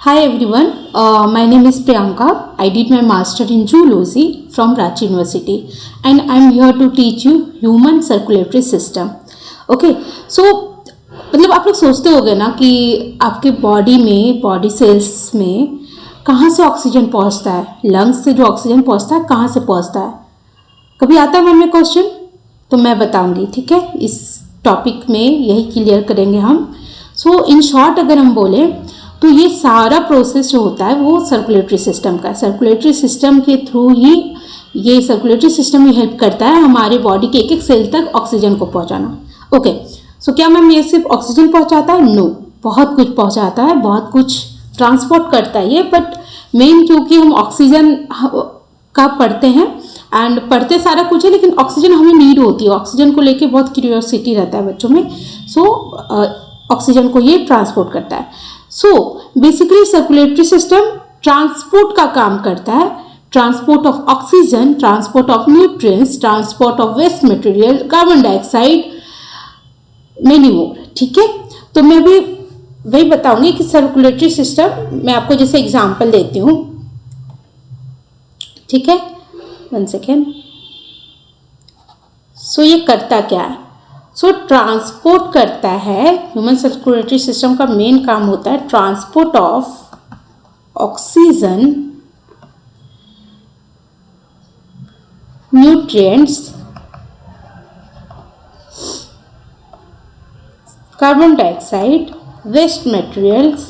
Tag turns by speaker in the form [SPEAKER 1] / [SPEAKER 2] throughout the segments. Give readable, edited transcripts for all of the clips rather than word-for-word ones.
[SPEAKER 1] Hi everyone, my name is Priyanka. I did my master in zoology from Ranchi University and I am here to teach you human circulatory system. Okay, so मतलब आप लोग सोचते होंगे ना कि आपके body में, body cells में कहाँ से ऑक्सीजन पहुँचता है, लंग्स से जो ऑक्सीजन पहुँचता है कहाँ से पहुँचता है, कभी आता है मन में क्वेश्चन? तो मैं बताऊंगी, ठीक है। इस टॉपिक में यही क्लियर करेंगे हम। सो इन शॉर्ट अगर हम बोले तो ये सारा प्रोसेस जो होता है वो सर्कुलेटरी सिस्टम का है। सर्कुलेटरी सिस्टम के थ्रू ही ये सर्कुलेटरी सिस्टम ही हेल्प करता है हमारे बॉडी के एक एक सेल तक ऑक्सीजन को पहुंचाना। ओके, सो क्या मैम ये सिर्फ ऑक्सीजन पहुंचाता है? नो, बहुत कुछ पहुंचाता है, बहुत कुछ ट्रांसपोर्ट करता है ये, बट मेन क्योंकि हम ऑक्सीजन का पढ़ते हैं एंड पढ़ते सारा कुछ है, लेकिन ऑक्सीजन हमें नीड होती है। ऑक्सीजन को लेके बहुत क्यूरियोसिटी रहता है बच्चों में। सो ऑक्सीजन को ये ट्रांसपोर्ट करता है। So basically circulatory system transport का काम करता है, transport of oxygen, transport of nutrients, transport of waste material, carbon dioxide, many more. ठीक है, तो मैं भी वही बताऊंगी कि सर्कुलेटरी सिस्टम, मैं आपको जैसे एग्जांपल देती हूँ, ठीक है, 1 सेकेंड। सो ये करता क्या है? सो ट्रांसपोर्ट करता है, ह्यूमन सर्कुलेटरी सिस्टम का मेन काम होता है transport of oxygen, nutrients, carbon dioxide, waste materials,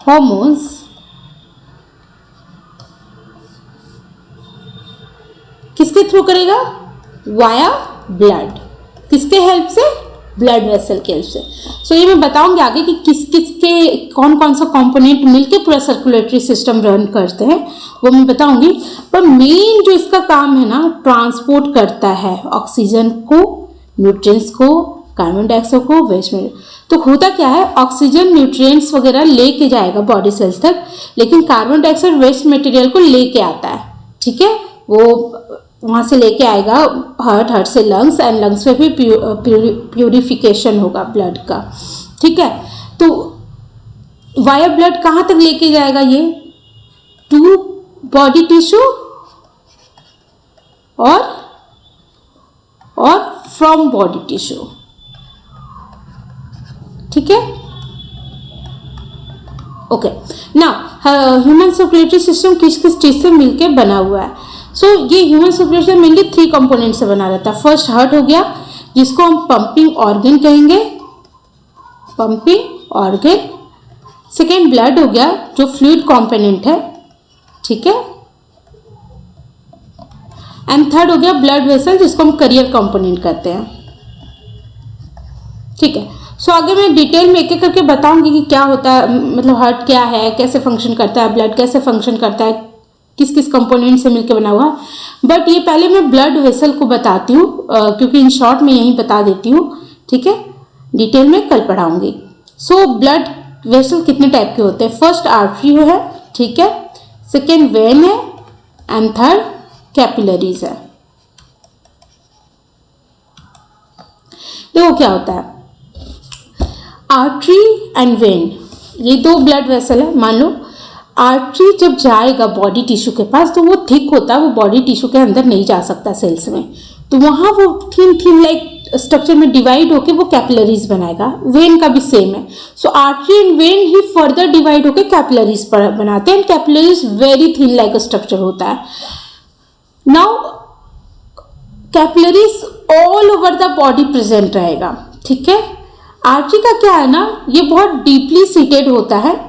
[SPEAKER 1] hormones, किसके थ्रू करेगा? Via blood. किसके हेल्प से? ब्लड वेसल के हेल्प से। सो ये मैं बताऊंगी आगे कि किस किस के कौन कौन सा कंपोनेंट मिलके पूरा सर्कुलेटरी सिस्टम रन करते हैं, वो मैं बताऊंगी। पर मेन जो इसका काम है ना, ट्रांसपोर्ट करता है ऑक्सीजन को, न्यूट्रिएंट्स को, कार्बन डाइऑक्साइड को, वेस्ट मटेरियल। तो होता क्या है, ऑक्सीजन न्यूट्रिएंट्स वगैरह लेके जाएगा बॉडी सेल्स तक, लेकिन कार्बन डाइऑक्साइड वेस्ट मटेरियल को लेके आता है। ठीक है, वो वहाँ से लेके आएगा हार्ट से लंग्स, एंड लंग्स में भी प्यूरिफिकेशन होगा ब्लड का। ठीक है, तो वाया ब्लड कहाँ तक लेके जाएगा? ये टू बॉडी टिश्यू और फ्रॉम बॉडी टिश्यू। ठीक है, okay. Now human circulatory system किस किस चीज से मिलके बना हुआ है? सो ये human circulatory system mainly 3 component से बना रहता है। फर्स्ट हार्ट हो गया, जिसको हम पंपिंग ऑर्गन कहेंगे, पंपिंग ऑर्गन। सेकेंड ब्लड हो गया, जो फ्लूइड कंपोनेंट है, ठीक है। एंड थर्ड हो गया ब्लड वेसल, जिसको हम करियर कंपोनेंट कहते हैं। ठीक है, सो आगे मैं डिटेल में एक एक करके बताऊंगी कि क्या होता है, मतलब हार्ट क्या है, कैसे फंक्शन करता है, ब्लड कैसे फंक्शन करता है, किस किस कंपोनेंट से मिलकर बना हुआ। बट ये पहले मैं ब्लड वेसल को बताती हूँ, क्योंकि इन शॉर्ट में यही बता देती हूँ। ठीक है, डिटेल में कल पढ़ाऊंगी। सो ब्लड वेसल कितने टाइप के होते हैं? फर्स्ट आर्टरी है, ठीक है, सेकेंड वेन है, एंड थर्ड कैपिलरीज है। देखो क्या होता है, आर्टरी एंड वेन, ये 2 ब्लड वेसल है। मान लो आर्टरी जब जाएगा बॉडी टिश्यू के पास, तो वो थिक होता है, वो बॉडी टिश्यू के अंदर नहीं जा सकता सेल्स में, तो वहाँ वो थिन लाइक स्ट्रक्चर में डिवाइड होके वो कैपिलरीज बनाएगा। वेन का भी सेम है। सो आर्टरी एंड वेन ही फर्दर डिवाइड होके कैपिलरीज बनाते हैं। Capillaries very thin like structure होता है। Now capillaries all over the body present रहेगा। ठीक है, आर्टरी का क्या है ना, ये बहुत डीपली सीटेड होता है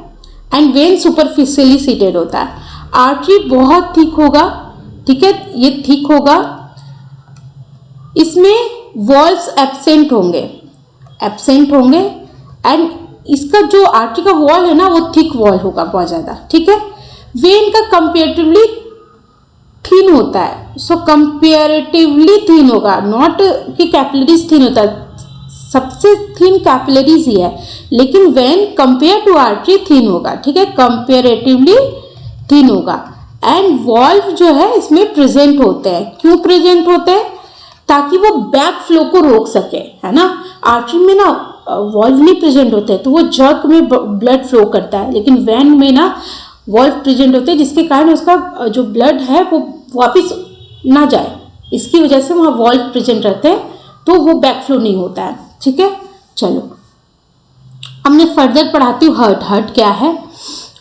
[SPEAKER 1] एंड वेन सुपरफिशियली सीटेड होता है। आर्टरी बहुत थिक होगा, ठीक है, ये थिक होगा, इसमें वॉल्स एब्सेंट होंगे एंड इसका जो आर्टरी का वॉल है ना, वो थिक वॉल होगा बहुत ज्यादा। ठीक है, वेन का कंपेरेटिवली थिन होता है। सो कंपेरेटिवली थिन होगा, नॉट कि कैपिलरीज थिन होता है, सबसे थिन कैपिलरीज ही है, लेकिन vein compare to artery thin होगा। ठीक है, कंपेरेटिवली थिन होगा। एंड वॉल्व जो है इसमें प्रेजेंट होते हैं। क्यों प्रेजेंट होते हैं? ताकि वो बैक फ्लो को रोक सके, है ना। आर्टरी में ना वॉल्व नहीं प्रेजेंट होते तो वो जर्क में ब्लड फ्लो करता है, लेकिन वेन में ना वॉल्व प्रेजेंट होते हैं जिसके कारण उसका जो ब्लड है वो वापस ना जाए, इसकी वजह से वहाँ वॉल्व प्रेजेंट रहते हैं तो वो बैक फ्लो नहीं होता है। ठीक है, चलो अब मैं फर्दर पढ़ाती हूँ हार्ट। हार्ट क्या है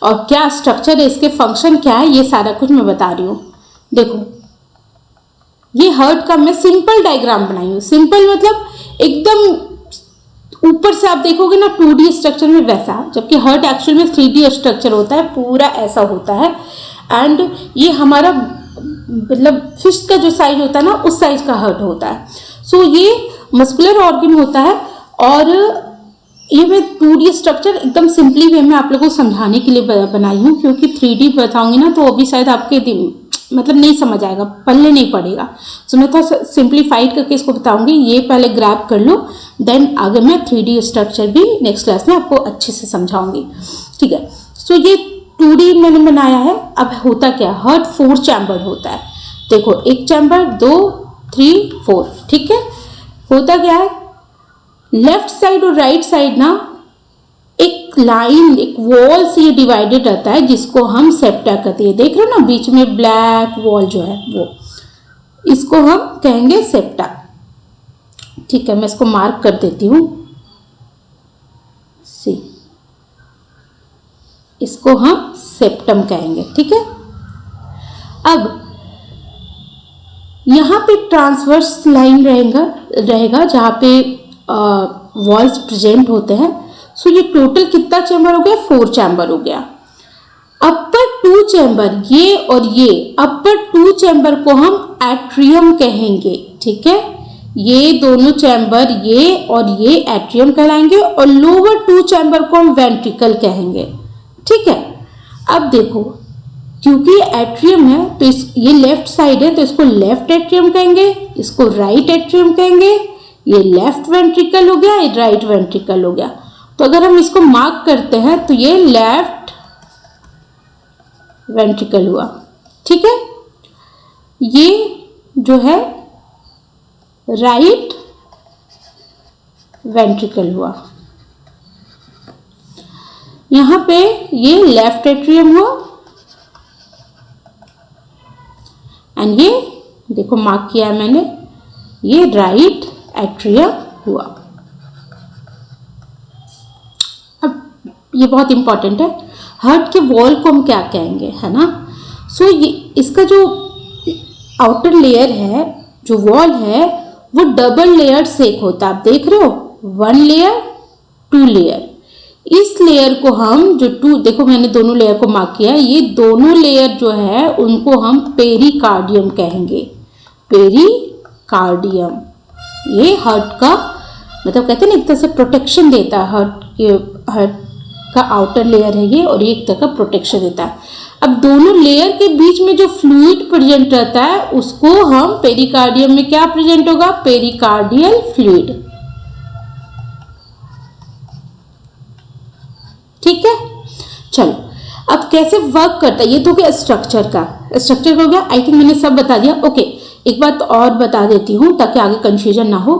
[SPEAKER 1] और क्या स्ट्रक्चर है, इसके फंक्शन क्या है, ये सारा कुछ मैं बता रही हूँ। देखो ये हार्ट का मैं सिंपल डायग्राम बनाई हूँ। सिंपल मतलब एकदम ऊपर से आप देखोगे ना 2D स्ट्रक्चर में वैसा, जबकि हार्ट एक्चुअल में 3D स्ट्रक्चर होता है, पूरा ऐसा होता है। एंड ये हमारा मतलब फिस्ट का जो साइज होता है ना उस साइज का हार्ट होता है। सो ये मस्कुलर ऑर्गन होता है और ये मैं 2D स्ट्रक्चर एकदम सिंपली वे में आप लोगों को समझाने के लिए बनाई हूँ, क्योंकि 3D बताऊंगी ना तो अभी शायद आपके मतलब नहीं समझ आएगा, पल्ले नहीं पड़ेगा। सो मैं थोड़ा सिंप्लीफाइड करके इसको बताऊंगी, ये पहले ग्रैब कर लो, देन आगे मैं 3D स्ट्रक्चर भी नेक्स्ट क्लास में आपको अच्छे से समझाऊंगी। ठीक है, सो ये 2D मैंने बनाया है। अब होता क्या, हार्ट 4 चैम्बर होता है। देखो एक चैम्बर, 2, 3, 4। ठीक है, होता क्या है, लेफ्ट साइड और राइट साइड ना एक लाइन, एक वॉल से ये डिवाइडेड रहता है जिसको हम सेप्टा कहते हैं। देख रहे हो ना बीच में ब्लैक वॉल जो है वो, इसको हम कहेंगे सेप्टा। ठीक है, मैं इसको मार्क कर देती हूँ, सी, इसको हम सेप्टम कहेंगे। ठीक है, अब यहाँ पे ट्रांसवर्स लाइन रहेगा जहाँ पे वॉल्स प्रेजेंट होते हैं। सो ये टोटल कितना चैम्बर हो गया, 4 चैम्बर हो गया। अपर 2 चैम्बर, ये और ये अपर 2 चैम्बर को हम एट्रियम कहेंगे। ठीक है, ये दोनों चैम्बर, ये और ये एट्रियम कहलाएंगे और लोअर 2 चैम्बर को हम वेंट्रिकल कहेंगे। ठीक है, अब देखो क्योंकि एट्रियम है तो ये लेफ्ट साइड है तो इसको लेफ्ट एट्रियम कहेंगे, इसको राइट एट्रियम कहेंगे। ये लेफ्ट वेंट्रिकल हो गया, ये राइट वेंट्रिकल हो गया। तो अगर हम इसको मार्क करते हैं तो ये लेफ्ट वेंट्रिकल हुआ। ठीक है, ये जो है राइट वेंट्रिकल हुआ, यहां पे ये लेफ्ट एट्रियम हुआ एंड ये देखो मार्क किया है मैंने, ये राइट एट्रियम हुआ। ये बहुत इंपॉर्टेंट है, हार्ट के वॉल को हम क्या कहेंगे, है ना। सो ये इसका जो आउटर लेयर है, जो वॉल है, वो डबल लेयर सेक होता है। आप देख रहे हो, 1 लेयर 2 लेयर। इस लेयर को हम जो 2, देखो मैंने दोनों लेयर को मार्क किया है, ये दोनों लेयर जो है उनको हम पेरिकार्डियम कहेंगे। पेरिकार्डियम ये हार्ट का मतलब कहते हैं ना एक तरह से प्रोटेक्शन देता है, हार्ट का आउटर लेयर है ये, और ये एक तरह का प्रोटेक्शन देता है। अब दोनों लेयर के बीच में जो फ्लूइड प्रेजेंट रहता है उसको हम पेरिकार्डियम में क्या प्रेजेंट होगा, पेरिकार्डियल फ्लूइड। ठीक है, चलो अब कैसे वर्क करता है, ये तो क्या स्ट्रक्चर का हो गया। आई थिंक मैंने सब बता दिया। ओके, एक बात और बता देती हूँ ताकि आगे कंफ्यूजन ना हो।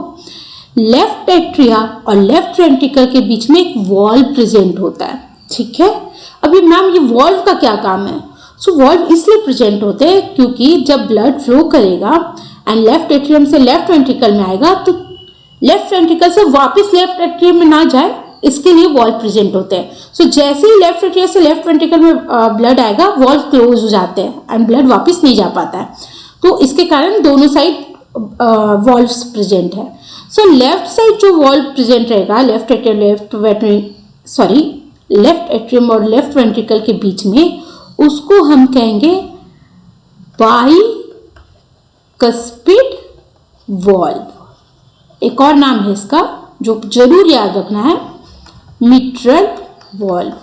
[SPEAKER 1] लेफ्ट एट्रिया और लेफ्ट वेंट्रिकल के बीच में एक वॉल्व प्रेजेंट होता है। ठीक है, अभी मैम ये वॉल्व का क्या काम है। सो वॉल्व इसलिए प्रेजेंट होते हैं क्योंकि जब ब्लड फ्लो करेगा एंड लेफ्ट एट्रियम से लेफ्ट वेंट्रिकल में आएगा तो लेफ्ट वेंट्रिकल से वापस लेफ्ट एट्रियम में ना जाए, इसके लिए वॉल्व प्रेजेंट होते हैं। सो जैसे ही लेफ्ट एट्रियम से लेफ्ट वेंट्रिकल में ब्लड आएगा, वॉल्व क्लोज हो जाते हैं एंड ब्लड वापस नहीं जा पाता है। तो इसके कारण दोनों साइड वॉल्व्स प्रेजेंट है। सो लेफ्ट साइड जो वॉल्व प्रेजेंट रहेगा, लेफ्ट एट्रियम और लेफ्ट वेंट्रिकल के बीच में, उसको हम कहेंगे बाइकस्पिड वॉल्व। एक और नाम है इसका जो जरूर याद रखना है, मिट्रल वॉल्व।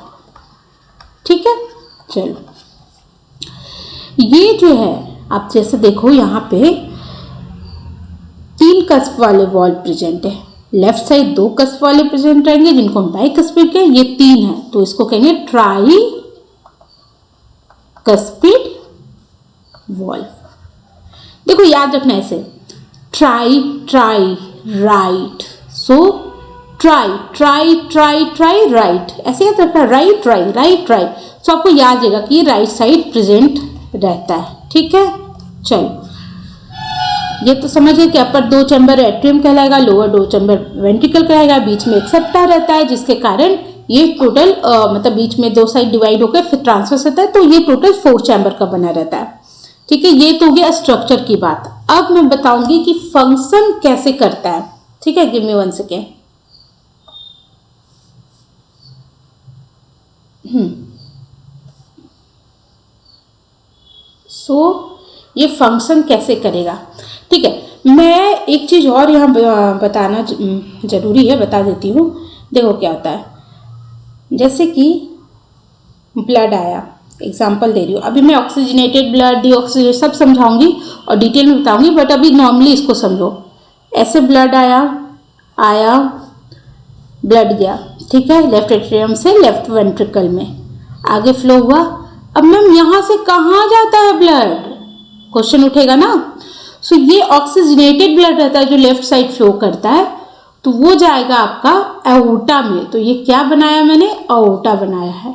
[SPEAKER 1] ठीक है, चलो ये जो है आप जैसे देखो यहाँ पे 3 कस्प वाले वॉल्व प्रेजेंट है। लेफ्ट साइड 2 कस्प वाले प्रेजेंट रहेंगे जिनको हम बाइकस्पिड कहें, ये 3 है तो इसको कहेंगे ट्राइकस्पिड वॉल्व। देखो याद रखना ऐसे, try try right, so try try try try right, ऐसे याद रखना, राइट ट्राई राइट ट्राई। सो आपको याद रहेगा कि राइट साइड प्रेजेंट रहता है, ठीक है। चलो ये तो समझिए कि अपर दो चैम्बर एट्रियम कहलाएगा, लोअर दो चैम्बर वेंट्रिकल कहलाएगा, बीच में एक सेप्टा रहता है जिसके कारण ये टोटल मतलब बीच में दो साइड डिवाइड होकर फिर ट्रांसवर्स होता है, तो ये टोटल 4 चैम्बर का बना रहता है, ठीक है। ये तो हो गया स्ट्रक्चर की बात। अब मैं बताऊंगी कि फंक्शन कैसे करता है, ठीक है। Give me 1 second. ये फंक्शन कैसे करेगा, ठीक है। मैं एक चीज और यहाँ बताना जरूरी है, बता देती हूँ। देखो क्या होता है, जैसे कि ब्लड आया, एग्जाम्पल दे रही हूँ। अभी मैं ऑक्सीजनेटेड ब्लड, डीऑक्सीजनेटेड सब समझाऊंगी और डिटेल में बताऊंगी, बट अभी नॉर्मली इसको समझो। ऐसे ब्लड आया ब्लड गया, ठीक है, लेफ्ट एट्रियम से लेफ्ट वेंट्रिकल में आगे फ्लो हुआ। अब मैम यहाँ से कहाँ जाता है ब्लड, क्वेश्चन उठेगा ना। सो ये ऑक्सीजनेटेड ब्लड रहता है जो लेफ्ट साइड फ्लो करता है, तो वो जाएगा आपका एओर्टा में। तो ये क्या बनाया मैंने, एओर्टा बनाया है।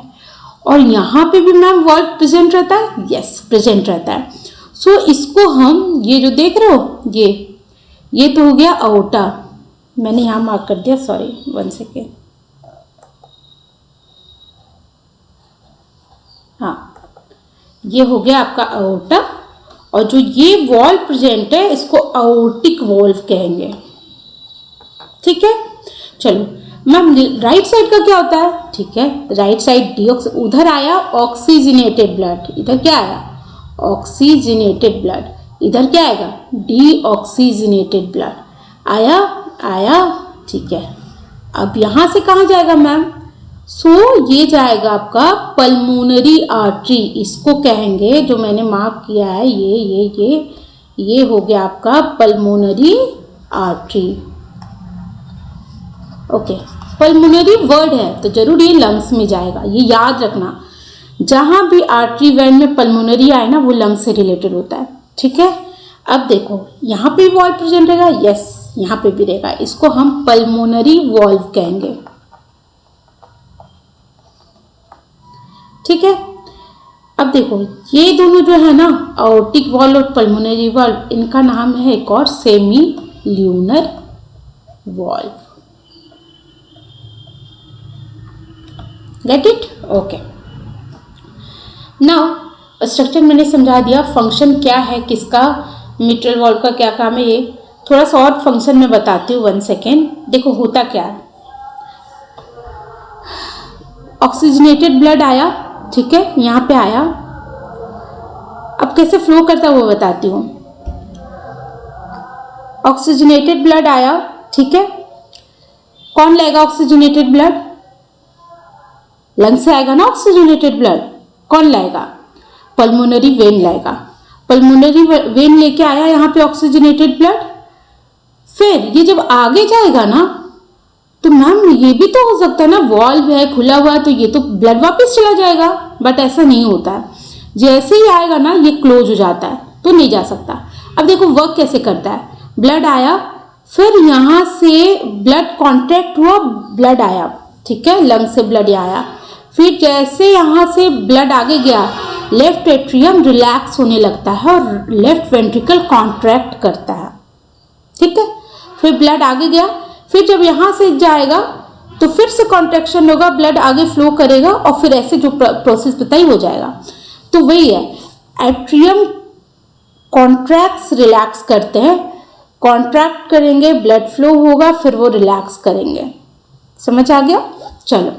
[SPEAKER 1] और यहाँ पे भी मैम वर्ड प्रेजेंट रहता है, यस प्रेजेंट रहता है। सो इसको हम ये जो देख रहे हो ये तो हो गया एओर्टा, मैंने यहाँ मार्क कर दिया, सॉरी 1 सेकेंड। हाँ ये हो गया आपका एओर्टा, और जो ये वॉल्व प्रेजेंट है इसको एओर्टिक वॉल्व कहेंगे, ठीक है। चलो मैम राइट साइड का क्या होता है, ठीक है। राइट साइड उधर आया ऑक्सीजनेटेड ब्लड, इधर क्या आया ऑक्सीजनेटेड ब्लड, इधर क्या आएगा डीऑक्सीजनेटेड ब्लड आया, ठीक है। अब यहाँ से कहाँ जाएगा मैम, ये जाएगा आपका पल्मोनरी आर्टरी, इसको कहेंगे, जो मैंने मार्क किया है ये हो गया आपका pulmonary artery. Okay, pulmonary word है तो जरूर ये लंग्स में जाएगा, ये याद रखना। जहां भी आर्टरी वेन में पल्मोनरी आए ना वो लंग्स से रिलेटेड होता है, ठीक है। अब देखो यहाँ पे वॉल्व प्रेजेंट रहेगा, यस यहाँ पे भी रहेगा, इसको हम पल्मोनरी वॉल्व कहेंगे, ठीक है। अब देखो ये दोनों जो है ना एओर्टिक वॉल्व और पल्मोनरी वॉल्व, इनका नाम है एक और semi lunar valve. Get it, okay. Now structure मैंने समझा दिया, फंक्शन क्या है किसका, मिट्रल वॉल्व का क्या काम है, ये थोड़ा सा और फंक्शन में बताती हूँ 1 सेकेंड। देखो होता क्या है, ऑक्सीजनेटेड ब्लड आया, ठीक है, यहाँ पे आया। अब कैसे फ्लो करता है वो बताती हूँ। ऑक्सीजनेटेड ब्लड आया, ठीक है, कौन लाएगा ऑक्सीजनेटेड ब्लड, लंग से आएगा ना ऑक्सीजनेटेड ब्लड, कौन लाएगा पल्मोनरी वेन लाएगा। पल्मोनरी वेन लेके आया यहाँ पे ऑक्सीजनेटेड ब्लड, फिर ये जब आगे जाएगा ना तो मैम ये भी तो हो सकता है ना, वॉल्व है खुला हुआ है तो ये तो ब्लड वापस चला जाएगा, बट ऐसा नहीं होता है। जैसे ही आएगा ना ये क्लोज हो जाता है तो नहीं जा सकता। अब देखो वर्क कैसे करता है, ब्लड आया, फिर यहाँ से ब्लड कॉन्ट्रैक्ट हुआ, ब्लड आया, ठीक है, लंग से ब्लड आया, फिर जैसे यहाँ से ब्लड आगे गया लेफ्ट एट्रियम रिलैक्स होने लगता है और लेफ्ट वेंट्रिकल कॉन्ट्रैक्ट करता है, ठीक है। फिर ब्लड आगे गया, फिर जब यहाँ से जाएगा तो फिर से कॉन्ट्रैक्शन होगा, ब्लड आगे फ्लो करेगा और फिर ऐसे जो प्रोसेस बताई हो जाएगा। तो वही है, एट्रियम कॉन्ट्रैक्ट्स रिलैक्स करते हैं, कॉन्ट्रैक्ट करेंगे ब्लड फ्लो होगा, फिर वो रिलैक्स करेंगे। समझ आ गया? चलो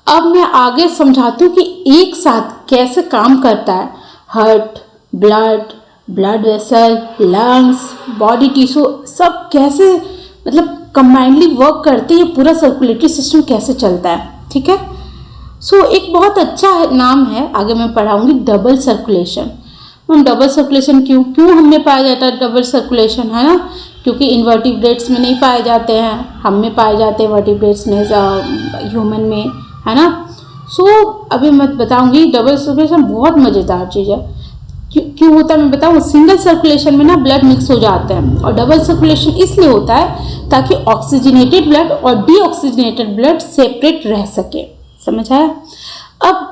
[SPEAKER 1] अब मैं आगे समझाती हूँ कि एक साथ कैसे काम करता है heart, blood vessel, lungs, body tissue, सब कैसे मतलब कंबाइनली वर्क करते हैं, पूरा सर्कुलेटरी सिस्टम कैसे चलता है, ठीक है। सो एक बहुत अच्छा नाम है, आगे मैं पढ़ाऊंगी, डबल सर्कुलेशन। हम डबल सर्कुलेशन क्यों हमें पाया जाता है डबल सर्कुलेशन, है ना, क्योंकि इन्वर्टिब्रेट्स में नहीं पाए जाते हैं, हम में पाए जाते हैं वर्टिब्रेट्स में, ह्यूमन में, है ना। सो अभी मैं बताऊंगी डबल सर्कुलेशन बहुत मज़ेदार चीज़ है। क्यों होता है मैं बताऊं, सिंगल सर्कुलेशन में ना ब्लड मिक्स हो जाता है, और डबल सर्कुलेशन इसलिए होता है ताकि ऑक्सीजनेटेड ब्लड और डीऑक्सीजनेटेड ब्लड सेपरेट रह सके। समझ आया? अब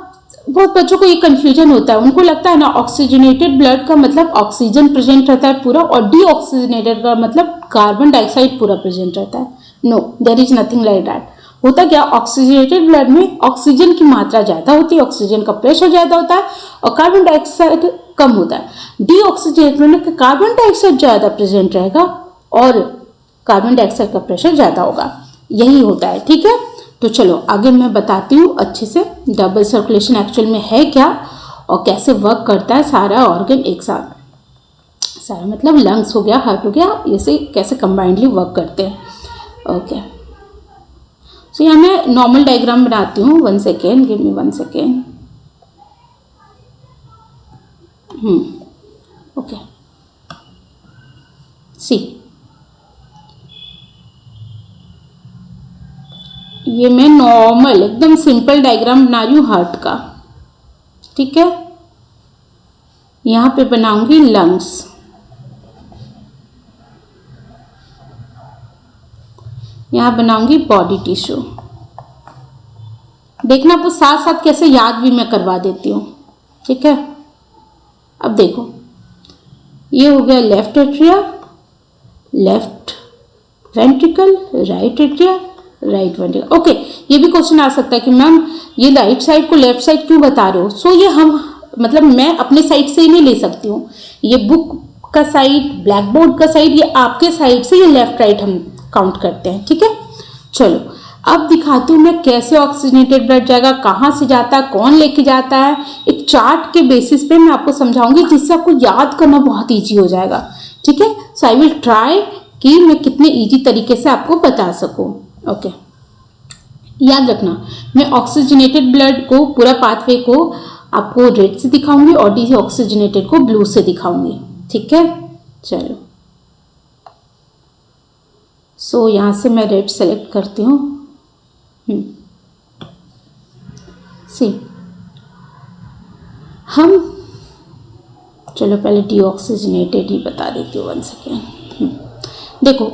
[SPEAKER 1] बहुत बच्चों को ये कंफ्यूजन होता है, उनको लगता है ना ऑक्सीजनेटेड ब्लड का मतलब ऑक्सीजन प्रेजेंट रहता है पूरा, और डीऑक्सीजनेटेड का मतलब कार्बन डाइऑक्साइड पूरा प्रेजेंट रहता है। No, there is nothing like that. होता क्या, ऑक्सीजनेटेड ब्लड में ऑक्सीजन की मात्रा ज्यादा होती है, ऑक्सीजन का प्रेशर ज्यादा होता है, और कार्बन डाइऑक्साइड कम होता है। डीऑक्सीजनेटेड में कार्बन डाइऑक्साइड ज्यादा प्रेजेंट रहेगा और कार्बन डाइऑक्साइड का प्रेशर ज्यादा होगा, यही होता है। ठीक है, तो चलो आगे मैं बताती हूँ अच्छे से डबल सर्कुलेशन एक्चुअल में है क्या और कैसे वर्क करता है सारा ऑर्गन एक साथ। सारा मतलब लंग्स हो गया, हार्ट हो गया, ये कैसे कंबाइंडली वर्क करते हैं। ओके, सो यहाँ मैं नॉर्मल डायग्राम बनाती हूँ। 1 second, give me 1 second. Okay, see ये मैं नॉर्मल एकदम सिंपल डायग्राम बना रही हूँ हार्ट का। ठीक है, यहाँ पे बनाऊंगी लंग्स, यहाँ बनाऊंगी बॉडी टिश्यू। देखना आपको साथ साथ कैसे याद भी मैं करवा देती हूँ। ठीक है, अब देखो ये हो गया left atria, left ventricle, right atria, right ventricle. Okay, ये भी क्वेश्चन आ सकता है कि मैम ये राइट साइड को लेफ्ट साइड क्यों बता रहे हो। सो ये हम मतलब मैं अपने साइड से ही नहीं ले सकती हूँ, ये बुक का साइड, ब्लैक बोर्ड का साइड, ये आपके साइड से ये लेफ्ट राइट हम काउंट करते हैं। ठीक है, चलो अब दिखाती हूँ मैं कैसे ऑक्सीजनेटेड ब्लड जाएगा, कहाँ से जाता है, कौन लेके जाता है। एक चार्ट के बेसिस पे मैं आपको समझाऊंगी जिससे आपको याद करना बहुत ईजी हो जाएगा। ठीक है, सो आई विल ट्राई कि मैं कितने ईजी तरीके से आपको बता सकूं। ओके, याद रखना मैं ऑक्सीजनेटेड ब्लड को पूरा पाथवे को आपको रेड से दिखाऊंगी और डी ऑक्सीजनेटेड को ब्लू से दिखाऊंगी। ठीक है, चलो सो यहां से मैं रेड सेलेक्ट करती हूँ। सी हम चलो पहले डीऑक्सीजनेटेड ही बता देती हूँ। 1 सेकेंड। देखो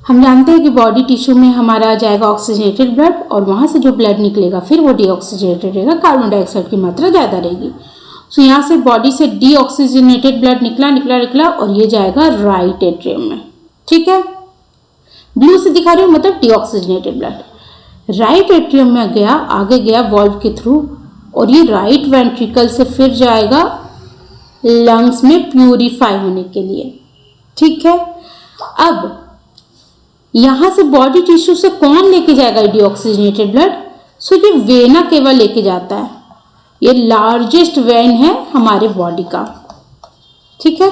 [SPEAKER 1] हम जानते हैं कि बॉडी टिश्यू में हमारा जाएगा ऑक्सीजनेटेड ब्लड और वहाँ से जो ब्लड निकलेगा फिर वो डीऑक्सीजनेटेड रहेगा, कार्बन डाइऑक्साइड की मात्रा ज़्यादा रहेगी। सो यहाँ से बॉडी से डीऑक्सीजनेटेड ब्लड निकला और ये जाएगा राइट एट्रियम में। ठीक है, ब्लू से दिखा रही हूँ मतलब डीऑक्सीजनेटेड ब्लड राइट एट्रियम में गया, आगे गया वॉल्व के थ्रू और ये राइट वेंट्रिकल से फिर जाएगा लंग्स में प्यूरिफाई होने के लिए। ठीक है, अब यहां से बॉडी टिश्यू से कौन लेके जाएगा डीऑक्सीजनेटेड ब्लड। सो ये वेना केवल लेके जाता है, ये लार्जेस्ट वेन है हमारे बॉडी का। ठीक है,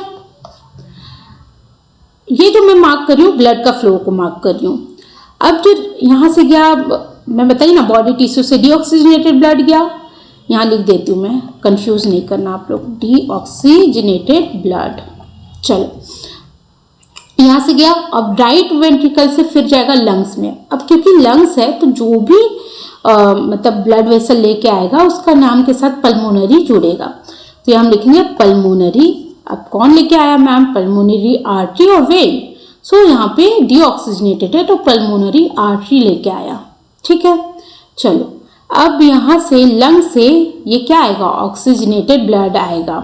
[SPEAKER 1] ये जो मैं मार्क कर रही हूँ ब्लड का फ्लो को मार्क कर रही हूँ। अब जो यहां से गया, मैं बताइए ना बॉडी टिश्यू से डीऑक्सीजनेटेड ब्लड गया, यहाँ लिख देती हूँ मैं, कंफ्यूज नहीं करना आप लोग, डीऑक्सीजनेटेड ब्लड। चलो यहां से गया, अब राइट वेंट्रिकल से फिर जाएगा लंग्स में। अब क्योंकि लंग्स है तो जो भी मतलब ब्लड वेसल लेके आएगा उसका नाम के साथ पल्मोनरी जुड़ेगा, तो यहाँ हम लिखेंगे पल्मोनरी। अब कौन लेके आया मैम, पल्मोनरी आर्टरी और वेन। सो यहाँ पे डीऑक्सीजनेटेड है तो पल्मोनरी आर्टरी लेके आया। ठीक है, चलो अब यहाँ से लंग से ये क्या आएगा, ऑक्सीजनेटेड ब्लड आएगा।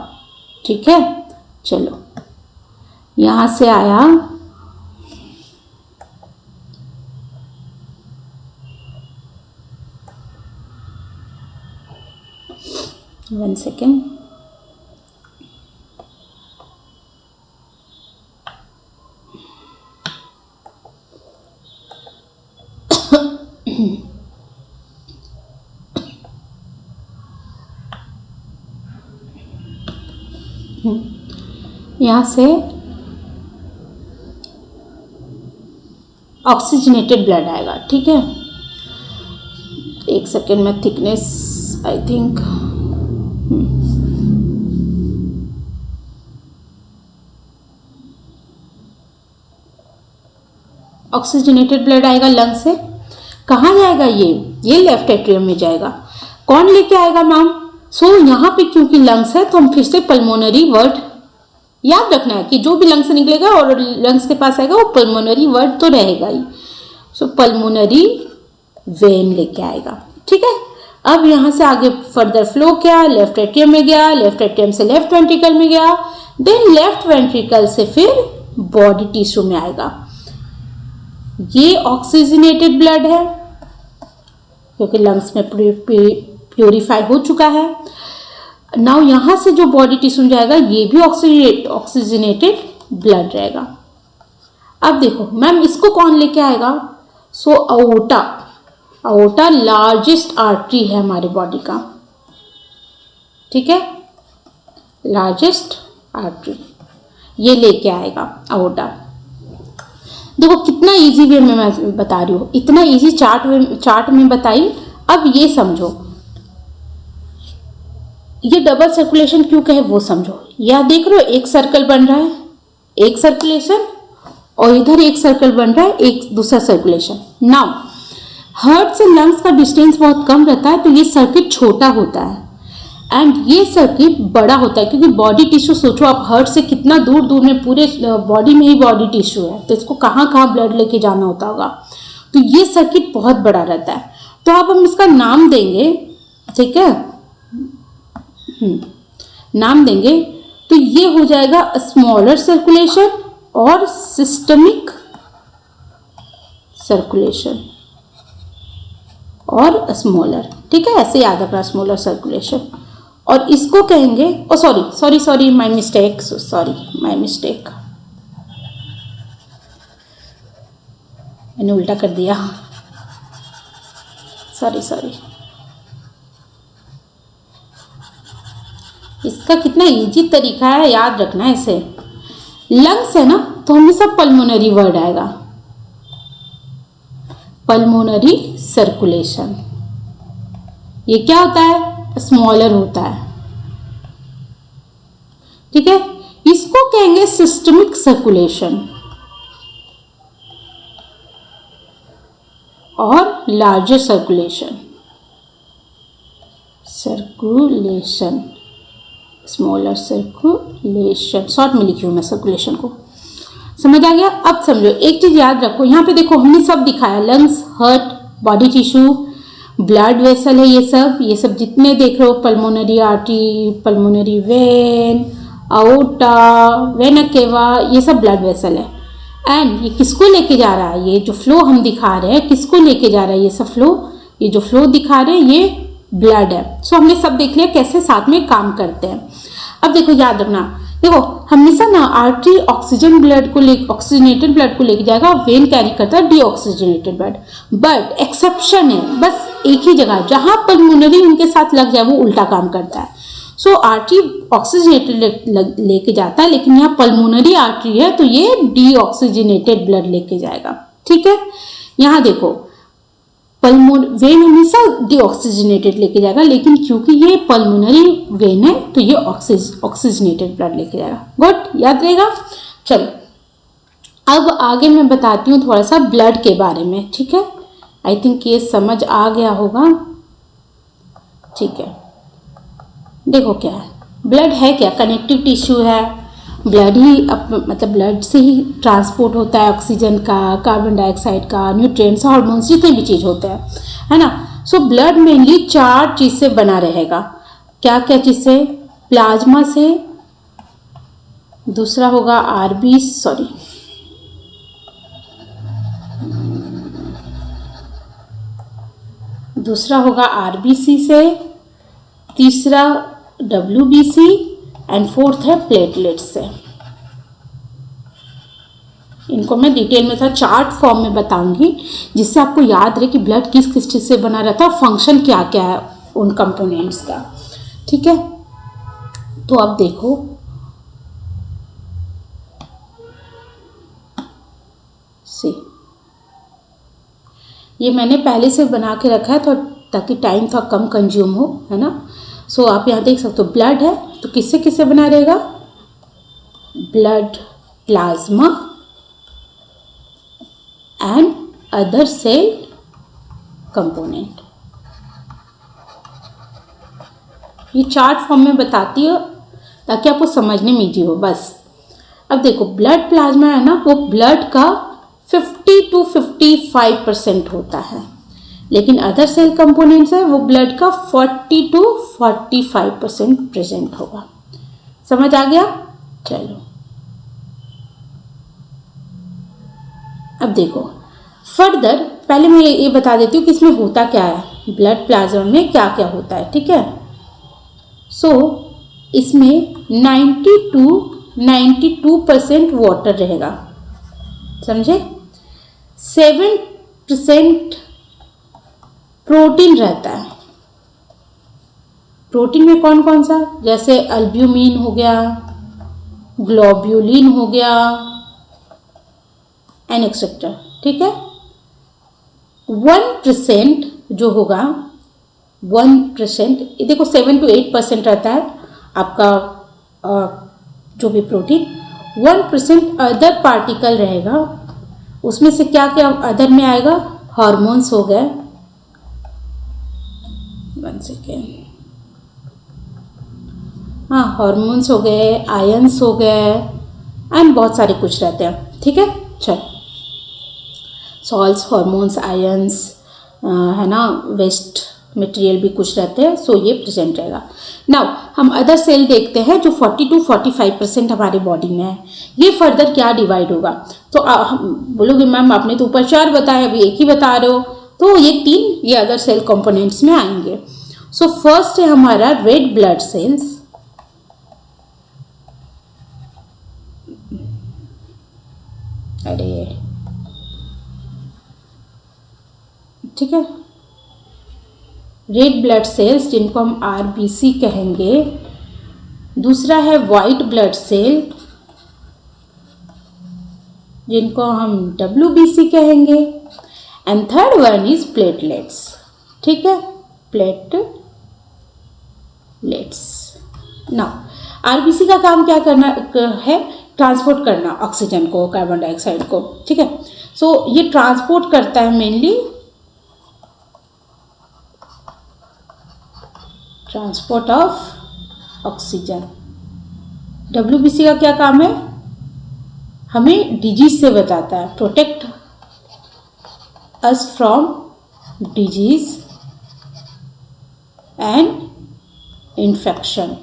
[SPEAKER 1] ठीक है, चलो यहां से आया, वन सेकेंड, यहां से ऑक्सीजनेटेड ब्लड आएगा। ठीक है, 1 सेकेंड में thickness I think oxygenated blood आएगा लंग से। कहाँ जाएगा ये लेफ्ट एट्रियम में जाएगा। कौन लेके आएगा मैम, सो यहाँ पे क्योंकि लंग्स है तो हम फिर से पल्मोनरी वर्ड याद रखना है कि जो भी लंग्स से निकलेगा और लंग्स के पास आएगा वो पल्मोनरी वर्ड तो रहेगा ही। सो पल्मोनरी वेन लेके आएगा। ठीक है, अब यहाँ से आगे फर्दर फ्लो क्या, लेफ्ट एट्रियम में गया, लेफ्ट एट्रियम से लेफ्ट वेंट्रिकल में गया, देन लेफ्ट वेंट्रिकल से फिर बॉडी टिश्यू में आएगा। ये ऑक्सीजनेटेड ब्लड है क्योंकि लंग्स में प्यूरिफाई हो चुका है। नाउ यहां से जो बॉडी टिश्यू जाएगा ये भी ऑक्सीजनेटेड ब्लड रहेगा। अब देखो मैम इसको कौन लेके आएगा? सो अओर्टा लार्जेस्ट आर्टरी है हमारे बॉडी का। ठीक है, लार्जेस्ट आर्टरी ये लेके आएगा अओर्टा। देखो कितना इजी वे में मैं बता रही हूँ, इतना इजी चार्ट में बताई। अब ये समझो ये डबल सर्कुलेशन क्यों कहे वो समझो। यह देख रहे हो एक सर्कल बन रहा है, एक सर्कुलेशन, और इधर एक सर्कल बन रहा है, एक दूसरा सर्कुलेशन। नाउ हार्ट से लंग्स का डिस्टेंस बहुत कम रहता है तो ये सर्किट छोटा होता है एंड ये सर्किट बड़ा होता है क्योंकि बॉडी टिश्यू सोचो आप हार्ट से कितना दूर दूर में, पूरे बॉडी में ही बॉडी टिश्यू है तो इसको कहाँ कहाँ ब्लड लेके जाना होता होगा। तो ये सर्किट बहुत बड़ा रहता है। तो अब हम इसका नाम देंगे, ठीक है, नाम देंगे तो ये हो जाएगा स्मॉलर सर्कुलेशन और सिस्टमिक सर्कुलेशन और स्मॉलर। ठीक है, ऐसे याद रखना स्मॉलर सर्कुलेशन। और इसको कहेंगे, ओ सॉरी माय मिस्टेक, मैंने उल्टा कर दिया, सॉरी। इसका कितना इजी तरीका है, याद रखना है इसे। लंग्स है ना तो हमेशा पल्मोनरी वर्ड आएगा, पल्मोनरी सर्कुलेशन। ये क्या होता है? स्मॉलर होता है। ठीक है, इसको कहेंगे सिस्टमिक सर्कुलेशन और larger circulation, smaller circulation, short में लिखी हूं मैं सर्कुलेशन को। समझ आ गया? अब समझो एक चीज याद रखो, यहाँ पे देखो हमने सब दिखाया, lungs, heart, body tissue, blood vessel है, ये सब जितने देख रहे हो, pulmonary artery, pulmonary vein, aorta, vena cava, ये सब ब्लड वेसल है। एंड ये किसको लेके जा रहा है? ये जो फ्लो हम दिखा रहे हैं किसको लेके जा रहा है? ये सब फ्लो, ये जो फ्लो दिखा रहे हैं ये ब्लड है। सो हमने सब देख लिया कैसे साथ में काम करते हैं। अब देखो याद रखना, देखो हमेशा ना आर्टरी ऑक्सीजनेटेड ब्लड को लेके जाएगा, वेन कैरी करता है डीऑक्सीजनेटेड ब्लड। बट एक्सेप्शन है बस एक ही जगह, जहां पल्मोनरी उनके साथ लग जाए वो उल्टा काम करता है। सो आर्टरी ऑक्सीजनेटेड लेके जाता है, लेकिन यहाँ पल्मोनरी आर्टरी है तो ये डीऑक्सीजनेटेड ब्लड लेके जाएगा। ठीक है, यहाँ देखो वेन हमेशा डीऑक्सीजनेटेड लेके जाएगा, लेकिन क्योंकि ये पल्मोनरी वेन है तो ये ऑक्सीजनेटेड ब्लड लेके जाएगा। गुड, याद रहेगा। चलो अब आगे मैं बताती हूँ थोड़ा सा ब्लड के बारे में। ठीक है, आई थिंक ये समझ आ गया होगा। ठीक है, देखो क्या है ब्लड, है क्या? कनेक्टिव टिश्यू है। ब्लड ही मतलब ब्लड से ही ट्रांसपोर्ट होता है ऑक्सीजन का, कार्बन डाइऑक्साइड का, न्यूट्रिएंट्स, हार्मोन्स, जितने भी चीज होते हैं, है ना। सो ब्लड मेनली 4 चीज से बना रहेगा। क्या क्या चीज से? प्लाज्मा से, दूसरा होगा आरबीसी से, तीसरा WBC एंड फोर्थ है प्लेटलेट्स से। इनको मैं डिटेल में चार्ट फॉर्म में बताऊंगी जिससे आपको याद रहे कि ब्लड किस किस चीज से बना रहता है और फंक्शन क्या क्या है उन कंपोनेंट्स का। ठीक है, तो अब देखो ये मैंने पहले से बना के रखा है तो ताकि टाइम थोड़ा कम कंज्यूम हो, है ना। सो आप यहाँ देख सकते हो ब्लड है तो किससे किससे बना रहेगा? Blood, plasma and other cell component. ये चार्ट फॉर्म में बताती है ताकि आपको समझने में ईजी हो बस। अब देखो ब्लड प्लाज्मा है ना, वो ब्लड का 50 to 55% होता है, लेकिन अदर सेल कंपोनेंट्स है वो ब्लड का 40 to 45% प्रेजेंट होगा। समझ आ गया? चलो अब देखो फर्दर, पहले मैं ये बता देती हूँ कि इसमें होता क्या है, ब्लड प्लाज्मा में क्या क्या होता है, ठीक है। सो इसमें 90 to 92% वाटर रहेगा, समझे। 7% प्रोटीन रहता है। प्रोटीन में कौन कौन सा, जैसे अल्ब्यूमिन हो गया, ग्लोब्यूलिन हो गया एंड एक्सेट्रा, ठीक है। 1% जो होगा 1%, देखो 7 to 8% रहता है आपका जो भी प्रोटीन। 1% अदर पार्टिकल रहेगा, उसमें से क्या क्या अदर में आएगा, हार्मोन्स हो गए, 1 सेकेंड, हाँ हार्मोन्स हो गए, आयंस हो गए एंड बहुत सारे कुछ रहते हैं, ठीक है। चल सॉल्ट्स, हार्मोन्स, आयंस है ना, वेस्ट मटेरियल भी कुछ रहते हैं, सो ये प्रेजेंट रहेगा। नाउ हम अदर सेल देखते हैं जो 40 to 45% हमारे बॉडी में है। ये फर्दर क्या डिवाइड होगा, तो बोलोगे मैम आपने तो ऊपर 4 बताया, अभी एक ही बता रहे हो, तो ये 3 ये अदर सेल कंपोनेंट्स में आएंगे। सो फर्स्ट है हमारा रेड ब्लड सेल्स, अरे ठीक है, रेड ब्लड सेल्स जिनको हम आरबीसी कहेंगे। दूसरा है वाइट ब्लड सेल जिनको हम डब्ल्यूबीसी कहेंगे and third one is platelets, ठीक है, प्लेटलेट्स। ना आरबीसी का काम क्या करना है, ट्रांसपोर्ट करना ऑक्सीजन को, कार्बन डाइऑक्साइड को, ठीक है। सो ये ट्रांसपोर्ट करता है mainly, transport of oxygen. WBC का क्या काम है, हमें डिजीज से बताता है, protect us from disease and infection.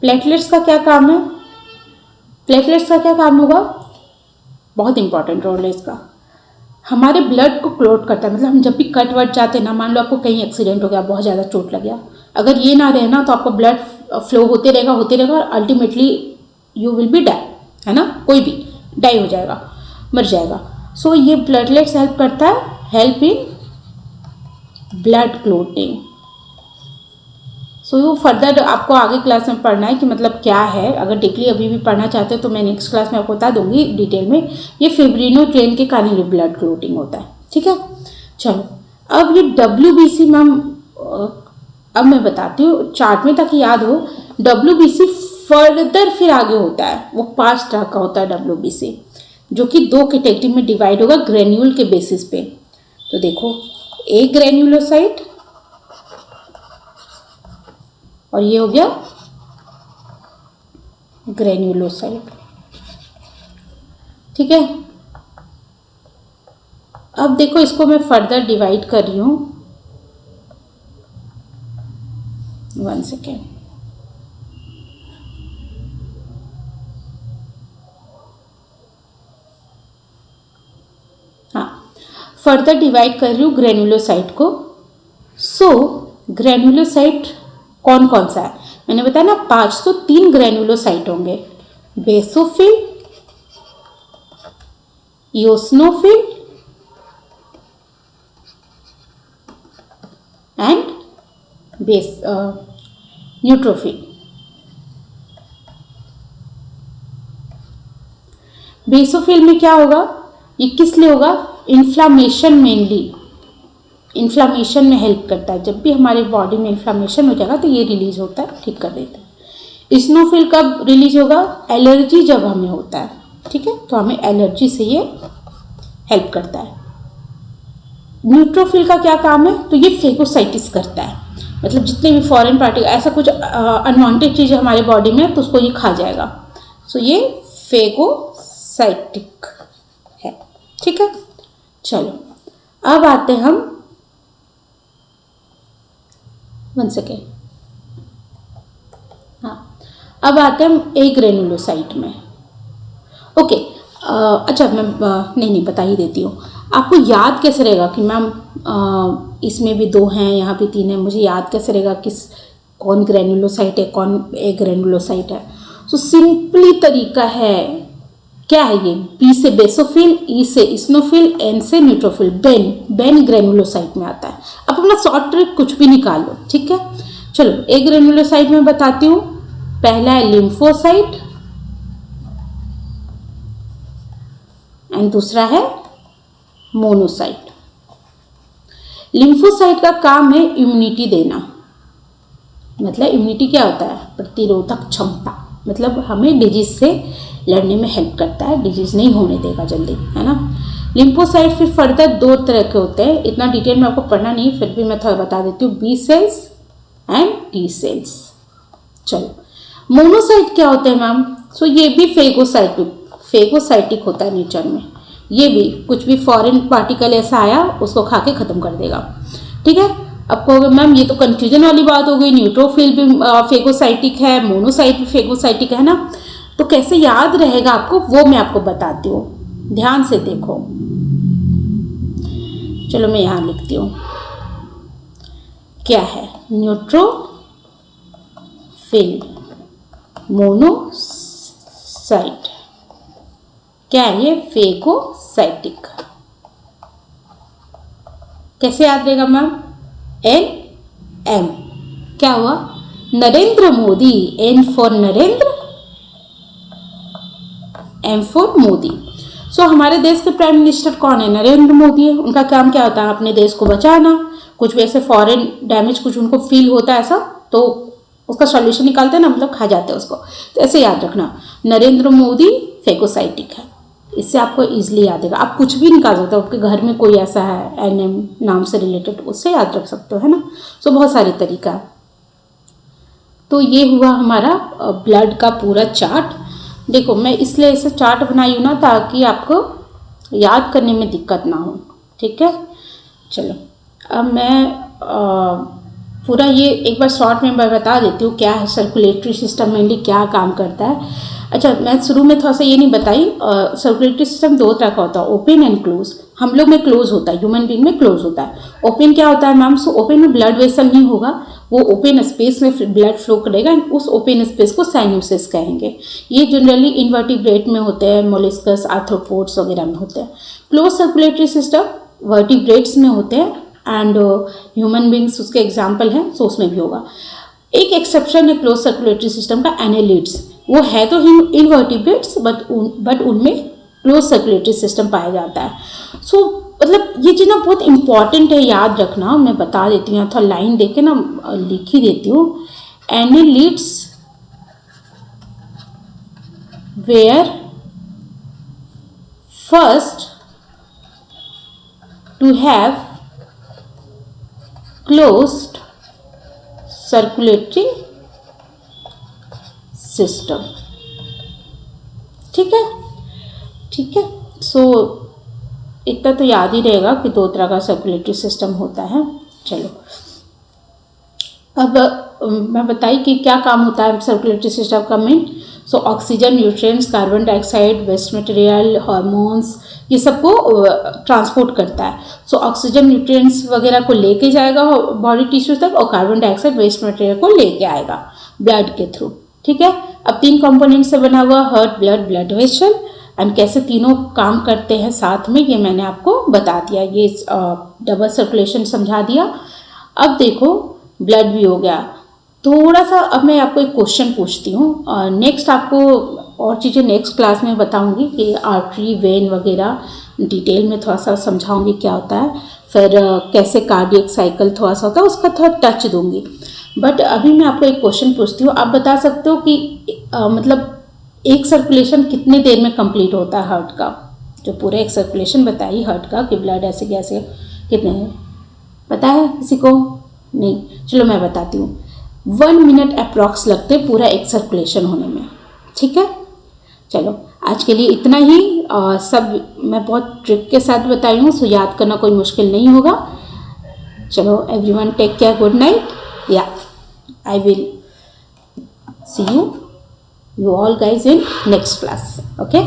[SPEAKER 1] Platelets का क्या काम है, प्लेटलेट्स का क्या काम होगा, बहुत इंपॉर्टेंट रोल है इसका, हमारे ब्लड को क्लोट करता है। मतलब हम जब भी कट वट जाते हैं ना, मान लो आपको कहीं एक्सीडेंट हो गया, बहुत ज़्यादा चोट लग गया, अगर ये ना रहे ना तो आपका ब्लड फ्लो होते रहेगा और ultimately you will be die, है ना, कोई भी डाई हो जाएगा, मर जाएगा। सो ये प्लेटलेट्स हेल्प करता है, help in blood clotting. So further आपको आगे क्लास में पढ़ना है कि मतलब क्या है, अगर डीपली अभी भी पढ़ना चाहते हो तो मैं नेक्स्ट क्लास में आपको बता दूंगी डिटेल में। ये फिब्रिनो ट्रेन के कारण ये ब्लड क्लोटिंग होता है, ठीक है। चलो अब ये डब्ल्यूबीसी मैम, अब मैं बताती हूँ चार्ट में ताकि याद हो। डब्ल्यूबीसी फर्दर फिर आगे होता है, वो 5 तरह का होता है डब्ल्यूबीसी, जो कि 2 कैटेगरी में डिवाइड होगा ग्रेन्यूल के बेसिस पे। तो देखो ए ग्रेन्यूलोसाइट और ये हो गया ग्रेन्यूलोसाइट, ठीक है। अब देखो इसको मैं फर्दर डिवाइड कर रही हूं, 1 सेकेंड, हाँ फर्दर डिवाइड कर रही हूँ ग्रेन्यूलोसाइट को। सो ग्रेन्यूलोसाइट कौन कौन सा है, मैंने बताया ना 503 ग्रेन्यूलोसाइट होंगे, basophil, eosinophil and neutrophil. Basophil में क्या होगा, ये किस लिए होगा, इन्फ्लामेशन, मेनली इन्फ्लामेशन में हेल्प करता है। जब भी हमारे बॉडी में इन्फ्लामेशन हो जाएगा तो ये रिलीज होता है, ठीक कर देता है। स्नोफिल कब रिलीज होगा, एलर्जी जब हमें होता है, ठीक है, तो हमें एलर्जी से ये हेल्प करता है। न्यूट्रोफिल का क्या काम है, तो ये फेगोसाइटिस करता है, मतलब जितने भी फॉरेन पार्टिकल, ऐसा कुछ अनवांटेड चीज़ हमारे बॉडी में है तो उसको ये खा जाएगा। सो ये फेगोसाइटिक है। ठीक है, चलो अब आते हैं हम, 1 सेकेंड, हाँ, अब आते हैं हम ए ग्रेनुलोसाइट में। ओके, अच्छा मैं नहीं बता ही देती हूँ। आपको याद कैसे रहेगा कि मैम इसमें भी 2 हैं, यहाँ भी 3 हैं, मुझे याद कैसे रहेगा किस कौन ग्रेनुलोसाइट है, कौन ए ग्रेनुलोसाइट है? सो सिंपली तरीका है, क्या है ये? बी से बेसोफिल, ई से इस्नोफिल, एन से न्यूट्रोफिल, बेन ग्रेनुलोसाइट में आता है। अब अपना शॉर्ट ट्रिक कुछ भी निकाल लो, ठीक है। चलो ए ग्रेनुलोसाइट में बताती हूँ। पहला है लिम्फोसाइट एंड दूसरा है मोनोसाइट। लिम्फोसाइट का काम है इम्यूनिटी देना, मतलब इम्यूनिटी क्या होता है? प्रतिरोधक क्षमता, मतलब हमें डिजीज से लड़ने में हेल्प करता है, डिजीज नहीं होने देगा जल्दी, है ना। लिम्फोसाइट फिर फर्दर 2 तरह के होते हैं, इतना डिटेल में आपको पढ़ना नहीं, फिर भी मैं थोड़ा बता देती हूँ, B cells and T cells. चलो मोनोसाइट क्या होते हैं मैम? सो ये भी फेगोसाइटिक होता है नेचर में, ये भी कुछ भी फॉरेन पार्टिकल ऐसा आया उसको खा के खत्म कर देगा। ठीक है, अब कहोगे मैम ये तो कंफ्यूजन वाली बात हो गई, न्यूट्रोफिल भी फेगोसाइटिक है, मोनोसाइट भी फेगोसाइटिक है ना, तो कैसे याद रहेगा आपको वो मैं आपको बताती हूँ, ध्यान से देखो। चलो मैं यहाँ लिखती हूँ, क्या है? न्यूट्रोफिल, मोनोसाइट, क्या है ये? फेगोसाइटिक। कैसे याद रहेगा मैम? NM, क्या हुआ? Narendra Modi, N for Narendra, M for Modi. So हमारे देश के प्राइम मिनिस्टर कौन है? नरेंद्र मोदी है। उनका काम क्या होता है? अपने देश को बचाना। कुछ भी ऐसे फॉरेन डैमेज कुछ उनको फील होता है ऐसा, तो उसका सॉल्यूशन निकालते हैं ना, मतलब खा जाते हैं उसको। तो ऐसे याद रखना, नरेंद्र मोदी फेगोसाइटिक है, इससे आपको इजीली याद रहेगा। आप कुछ भी निकाल सकते हो, आपके घर में कोई ऐसा है NM नाम से रिलेटेड, उससे याद रख सकते हो, है ना। सो बहुत सारे तरीका है। तो ये हुआ हमारा ब्लड का पूरा चार्ट। देखो मैं इसलिए इसे चार्ट बनाई हूँ ना, ताकि आपको याद करने में दिक्कत ना हो, ठीक है। चलो अब मैं पूरा ये एक बार शॉर्ट में बता देती हूँ, क्या है सर्कुलेटरी सिस्टम, मेनली क्या काम करता है। अच्छा मैं शुरू में थोड़ा सा ये नहीं बताई, सर्कुलेटरी सिस्टम 2 तरह का होता है, ओपन एंड क्लोज। हम लोग में क्लोज होता है, ह्यूमन बीइंग में क्लोज होता है। ओपन क्या होता है मैम? सो ओपन में ब्लड वेसल नहीं होगा, वो ओपन स्पेस में ब्लड फ्लो करेगा, उस ओपन स्पेस को साइनोसिस कहेंगे। ये जनरली इनवर्टिब्रेट में होते हैं, मोलस्कस, आर्थ्रोपोड्स वगैरह में होते हैं। क्लोज सर्कुलेटरी सिस्टम वर्टिब्रेट्स में होते हैं एंड ह्यूमन बींग्स उसके एग्जाम्पल हैं, सो उसमें भी होगा। एक एक्सेप्शन है क्लोज सर्कुलेटरी सिस्टम का, एनेलिड्स। वो है तो इनवर्टिब्रेट्स बट उनमें क्लोज सर्कुलेटरी सिस्टम पाया जाता है। सो मतलब ये चीज़ ना बहुत इंपॉर्टेंट है, याद रखना। मैं बता देती हूँ, थोड़ा लाइन देके ना लिख ही देती हूँ। Annelids were first to have closed circulatory system. ठीक है, ठीक है। सो इतना तो याद ही रहेगा कि 2 तरह का सर्कुलेटरी सिस्टम होता है। चलो अब मैं बताई कि क्या काम होता है सर्कुलेटरी सिस्टम का main. So oxygen, nutrients, carbon dioxide, waste material, hormones, ये सबको ट्रांसपोर्ट करता है। सो ऑक्सीजन न्यूट्रिएंट्स वगैरह को लेके जाएगा बॉडी टिश्यू तक, और कार्बन डाइऑक्साइड वेस्ट मटेरियल को लेके आएगा ब्लड के थ्रू। ठीक है, अब 3 कंपोनेंट से बना हुआ हार्ट, ब्लड वेसल, एंड कैसे तीनों काम करते हैं साथ में, ये मैंने आपको बता दिया। ये डबल सर्कुलेशन समझा दिया। अब देखो ब्लड भी हो गया। थोड़ा सा अब मैं आपको एक क्वेश्चन पूछती हूँ, नेक्स्ट आपको और चीज़ें नेक्स्ट क्लास में बताऊंगी कि आर्टरी, वेन वगैरह डिटेल में थोड़ा सा समझाऊंगी क्या होता है। फिर कैसे कार्डियक साइकिल थोड़ा सा होता है, उसका थोड़ा टच दूंगी। बट अभी मैं आपको एक क्वेश्चन पूछती हूँ, आप बता सकते हो कि मतलब एक सर्कुलेशन कितने देर में कंप्लीट होता है हार्ट का? जो पूरा एक सर्कुलेशन बताई हार्ट का कि ब्लड ऐसे कैसे कितने हैं पता है किसी को? नहीं, चलो मैं बताती हूँ। 1 मिनट अप्रॉक्स लगते पूरा एक सर्कुलेशन होने में। ठीक है, चलो आज के लिए इतना ही। सब मैं बहुत ट्रिक के साथ बताई हूँ, सो याद करना कोई मुश्किल नहीं होगा। चलो everyone, take care, good night. Yeah I will see you all guys in next class. Okay.